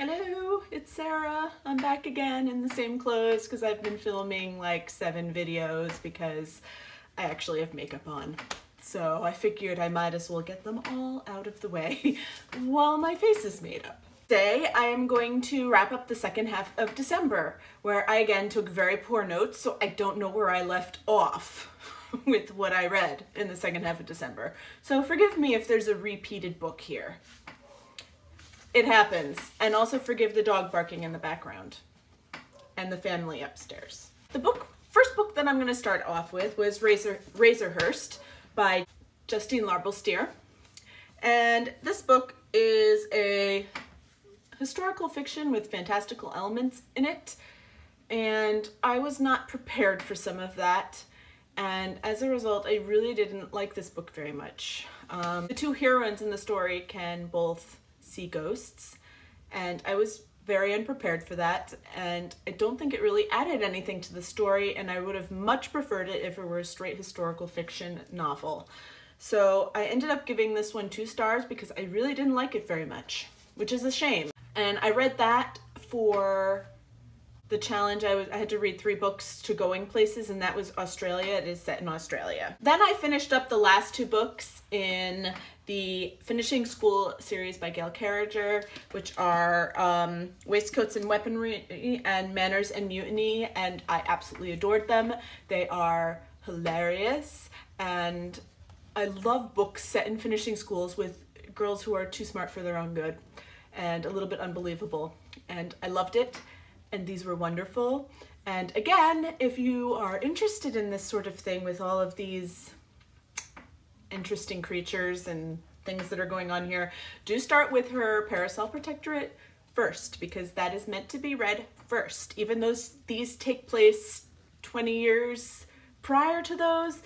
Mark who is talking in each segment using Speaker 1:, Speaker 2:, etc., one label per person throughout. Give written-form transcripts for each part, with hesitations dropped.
Speaker 1: Hello, it's Sarah. I'm back again in the same clothes because I've been filming like 7 videos because I actually have makeup on. So I figured I might as well get them all out of the way while my face is made up. Today I am going to wrap up the second half of December, where I again took very poor notes, so I don't know where I left off with what I read in the second half of December. So forgive me if there's a repeated book here. It happens. And also forgive the dog barking in the background and the family upstairs. First book that I'm going to start off with was Hurst by Justine Larbel-Stier. And this book is a historical fiction with fantastical elements in it. And I was not prepared for some of that. And as a result, I really didn't like this book very much. The two heroines in the story can both see ghosts, and I was very unprepared for that, and I don't think it really added anything to the story, and I would have much preferred it if it were a straight historical fiction novel. So I ended up giving this one 2 stars because I really didn't like it very much, which is a shame. And I read that for the challenge. I had to read 3 books to going places, and that was Australia. It is set in Australia. Then I finished up the last 2 books in the Finishing School series by Gail Carriger, which are Waistcoats and Weaponry and Manners and Mutiny, and I absolutely adored them. They are hilarious, and I love books set in finishing schools with girls who are too smart for their own good and a little bit unbelievable, and I loved it, and these were wonderful. And again, if you are interested in this sort of thing with all of these interesting creatures and things that are going on here, do start with her Parasol Protectorate first, because that is meant to be read first. Even though these take place 20 years prior to those,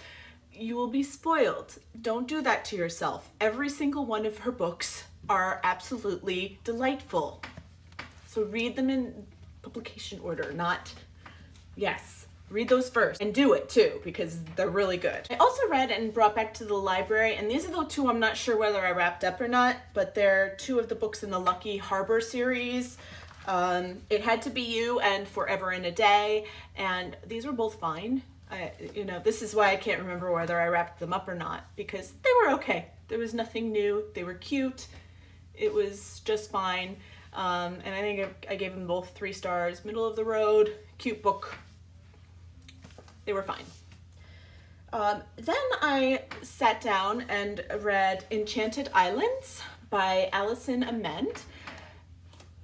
Speaker 1: you will be spoiled. Don't do that to yourself. Every single one of her books are absolutely delightful. So read them in publication order, read those first, and do it too, because they're really good. I also read and brought back to the library, and these are the 2 I'm not sure whether I wrapped up or not, but they're 2 of the books in the Lucky Harbor series. It Had to Be You and Forever in a Day, and these were both fine. This is why I can't remember whether I wrapped them up or not, because they were okay. There was nothing new. They were cute. It was just fine. And I think I gave them both 3 stars. Middle of the road, cute book. They were fine. Then I sat down and read Enchanted Islands by Alison Amend.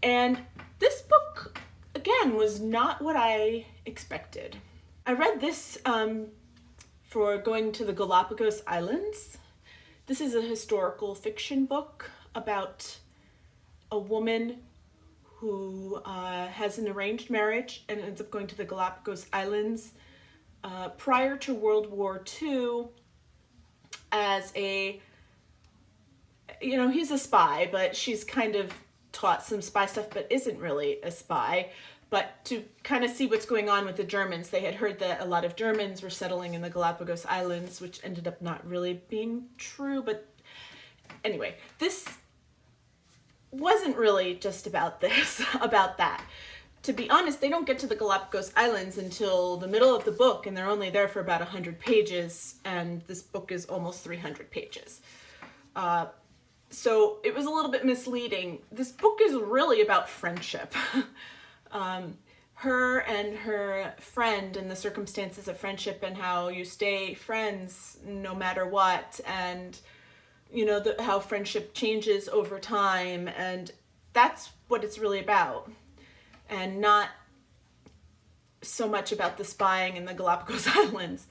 Speaker 1: And this book, again, was not what I expected. I read this for going to the Galapagos Islands. This is a historical fiction book about a woman who has an arranged marriage and ends up going to the Galapagos Islands prior to World War II as he's a spy, but she's kind of taught some spy stuff, but isn't really a spy. But to kind of see what's going on with the Germans, they had heard that a lot of Germans were settling in the Galapagos Islands, which ended up not really being true. But anyway, this wasn't really just about that. To be honest, they don't get to the Galapagos Islands until the middle of the book, and they're only there for about 100 pages, and this book is almost 300 pages. So it was a little bit misleading. This book is really about friendship. Her and her friend and the circumstances of friendship and how you stay friends no matter what, and how friendship changes over time, and that's what it's really about, and not so much about the spying in the Galapagos Islands.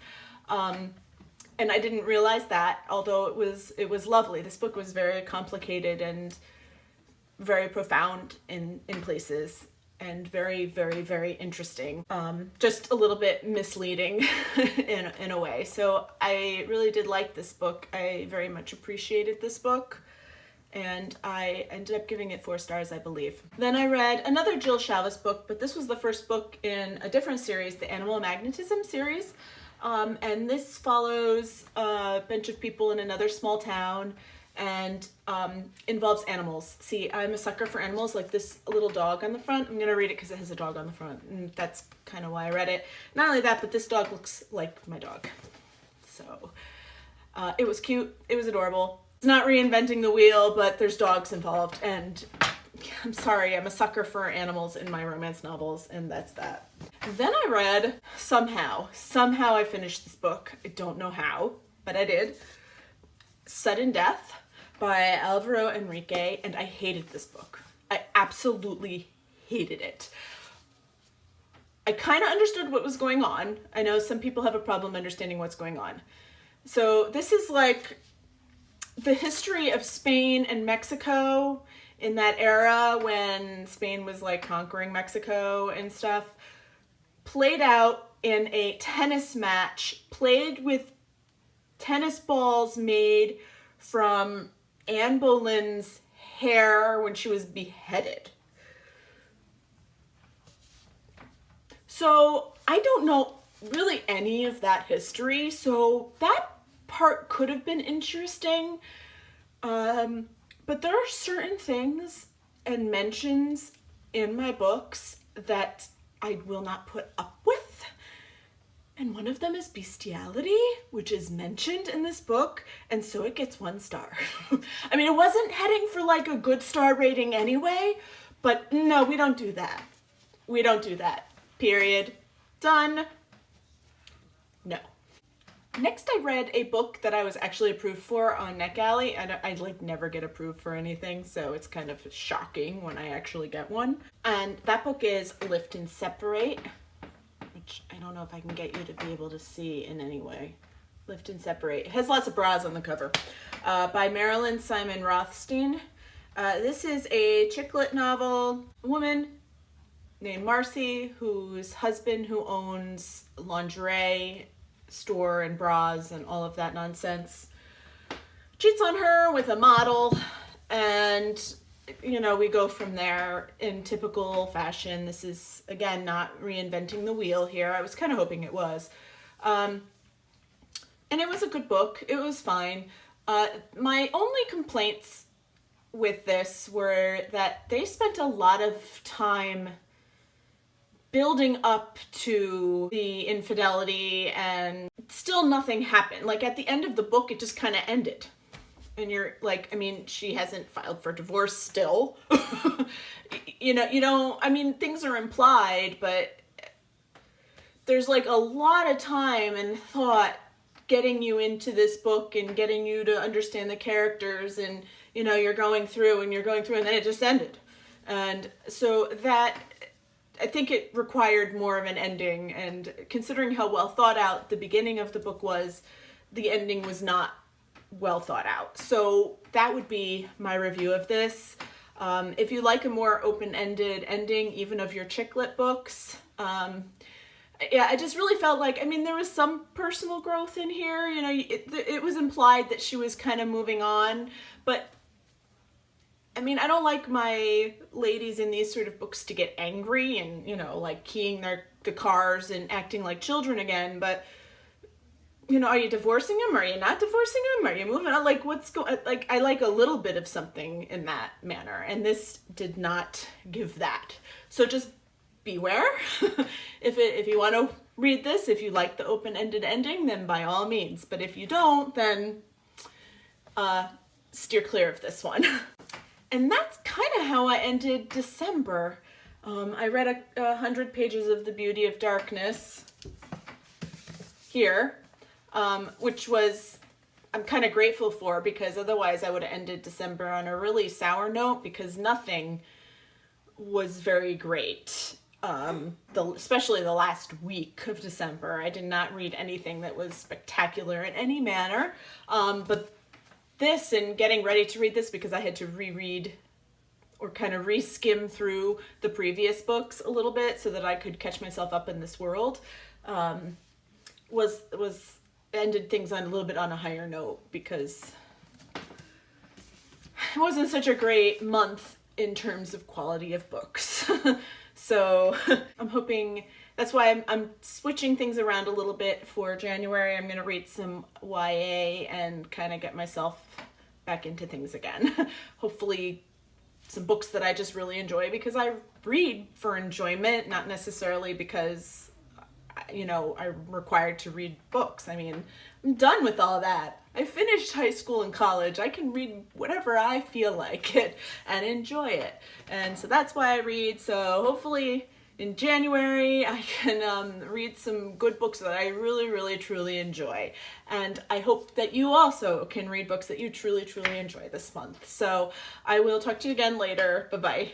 Speaker 1: And I didn't realize that, although it was lovely. This book was very complicated and very profound in places, and very, very, very interesting. Just a little bit misleading in a way. So I really did like this book. I very much appreciated this book, and I ended up giving it 4 stars, I believe. Then I read another Jill Shalvis book, but this was the first book in a different series, the Animal Magnetism series. And this follows a bunch of people in another small town, and involves animals. See, I'm a sucker for animals, like this little dog on the front. I'm gonna read it because it has a dog on the front, and that's kind of why I read it. Not only that, but this dog looks like my dog. So it was cute, it was adorable. It's not reinventing the wheel, but there's dogs involved, and I'm sorry, I'm a sucker for animals in my romance novels, and that's that. Then I read, somehow I finished this book. I don't know how, but I did. Sudden Death by Alvaro Enrique, and I hated this book. I absolutely hated it. I kind of understood what was going on. I know some people have a problem understanding what's going on. So this is like the history of Spain and Mexico in that era when Spain was like conquering Mexico and stuff, played out in a tennis match, played with tennis balls made from Anne Boleyn's hair when she was beheaded. So I don't know really any of that history, so that part could have been interesting. But there are certain things and mentions in my books that I will not put up with. And one of them is bestiality, which is mentioned in this book, and so it gets 1 star. I mean, it wasn't heading for like a good star rating anyway, but no, we don't do that. We don't do that. Period. Done. No. Next, I read a book that I was actually approved for on NetGalley. I like never get approved for anything, so it's kind of shocking when I actually get one. And that book is Lift and Separate, which I don't know if I can get you to be able to see in any way. Lift and Separate. It has lots of bras on the cover. By Marilyn Simon Rothstein. This is a chick lit novel. A woman named Marcy, whose husband, who owns lingerie store and bras and all of that nonsense, cheats on her with a model, and you know, we go from there in typical fashion. This is, again, not reinventing the wheel here. I was kind of hoping it was. And it was a good book. It was fine. My only complaints with this were that they spent a lot of time building up to the infidelity and still nothing happened. Like at the end of the book, it just kind of ended. And you're like, I mean, she hasn't filed for divorce still. you know, I mean, things are implied, but there's like a lot of time and thought getting you into this book and getting you to understand the characters, and, you know, you're going through and then it just ended. And so that, I think it required more of an ending, and considering how well thought out the beginning of the book was, the ending was not well thought out. So that would be my review of this. If you like a more open-ended ending, even of your chick lit books, yeah, I just really felt like, I mean, there was some personal growth in here. You know, it was implied that she was kind of moving on, but I mean, I don't like my ladies in these sort of books to get angry and, you know, like keying the cars and acting like children again, but, you know, are you divorcing him? Are you not divorcing him? Are you moving on? Like, what's going, like, I like a little bit of something in that manner, and this did not give that. So just beware. If you want to read this, if you like the open-ended ending, then by all means. But if you don't, then steer clear of this one. And that's kind of how I ended December. I read 100 pages of The Beauty of Darkness here, which was, I'm kind of grateful for, because otherwise I would have ended December on a really sour note, because nothing was very great. Especially the last week of December. I did not read anything that was spectacular in any manner. But this, and getting ready to read this because I had to reread or kind of reskim through the previous books a little bit so that I could catch myself up in this world, was ended things on a little bit on a higher note, because it wasn't such a great month in terms of quality of books. So I'm hoping, that's why I'm switching things around a little bit for January. I'm going to read some YA and kind of get myself back into things again. Hopefully some books that I just really enjoy, because I read for enjoyment, not necessarily because, you know, I'm required to read books. I mean, I'm done with all that. I finished high school and college. I can read whatever I feel like it and enjoy it. And so that's why I read. So hopefully in January, I can read some good books that I really, really, truly enjoy. And I hope that you also can read books that you truly, truly enjoy this month. So I will talk to you again later. Bye-bye.